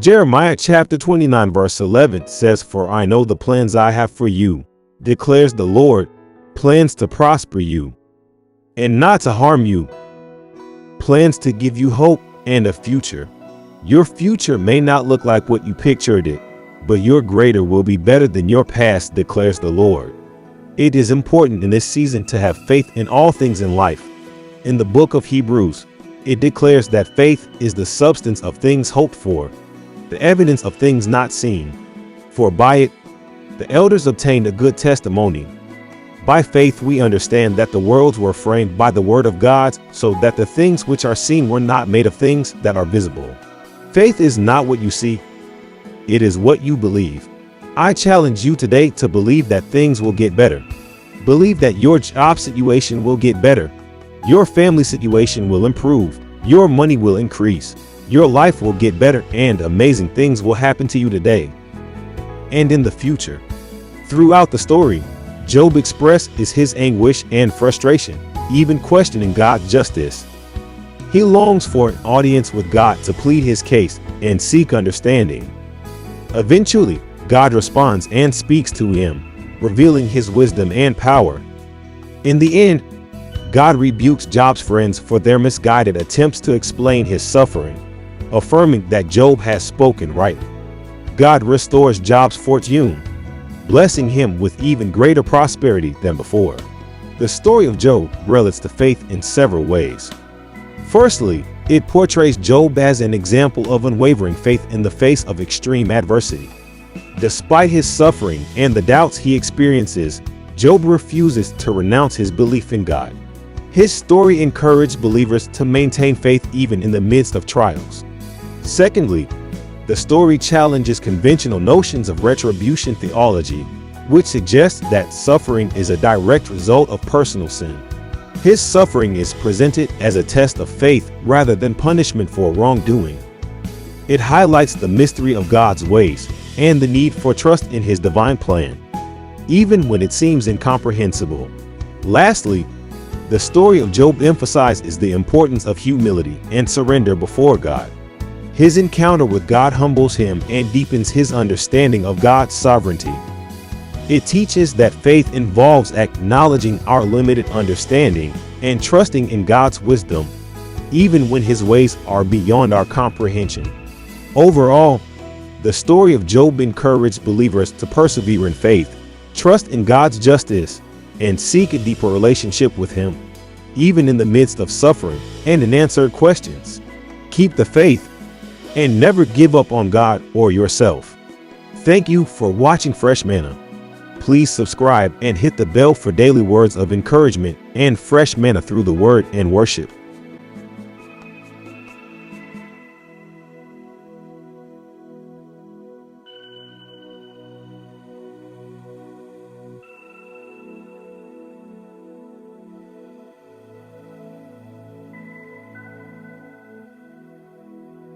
Jeremiah chapter 29 verse 11 says, "For I know the plans I have for you, declares the Lord, plans to prosper you and not to harm you, plans to give you hope and a future." Your future may not look like what you pictured it, but your greater will be better than your past, declares the Lord. It is important in this season to have faith in all things in life. In the book of Hebrews, it declares that faith is the substance of things hoped for, the evidence of things not seen. For by it, the elders obtained a good testimony. By faith we understand that the worlds were framed by the word of God, so that the things which are seen were not made of things that are visible. Faith is not what you see, it is what you believe. I challenge you today to believe that things will get better. Believe that your job situation will get better. Your family situation will improve. Your money will increase. Your life will get better, and amazing things will happen to you today and in the future. Throughout the story, Job expressed his anguish and frustration, even questioning God's justice. He longs for an audience with God to plead his case and seek understanding. Eventually, God responds and speaks to him, revealing his wisdom and power. In the end, God rebukes Job's friends for their misguided attempts to explain his suffering, affirming that Job has spoken right. God restores Job's fortune, blessing him with even greater prosperity than before. The story of Job relates to faith in several ways. Firstly, it portrays Job as an example of unwavering faith in the face of extreme adversity. Despite his suffering and the doubts he experiences, Job refuses to renounce his belief in God. His story encouraged believers to maintain faith even in the midst of trials. Secondly, the story challenges conventional notions of retribution theology, which suggests that suffering is a direct result of personal sin. His suffering is presented as a test of faith rather than punishment for wrongdoing. It highlights the mystery of God's ways and the need for trust in his divine plan, even when it seems incomprehensible. Lastly, the story of Job emphasizes the importance of humility and surrender before God. His encounter with God humbles him and deepens his understanding of God's sovereignty. It teaches that faith involves acknowledging our limited understanding and trusting in God's wisdom, even when his ways are beyond our comprehension. Overall, the story of Job encouraged believers to persevere in faith, trust in God's justice, and seek a deeper relationship with him, even in the midst of suffering and unanswered questions. Keep the faith and never give up on God or yourself. Thank you for watching Fresh Manna. Please subscribe and hit the bell for daily words of encouragement and fresh manna through the word and worship.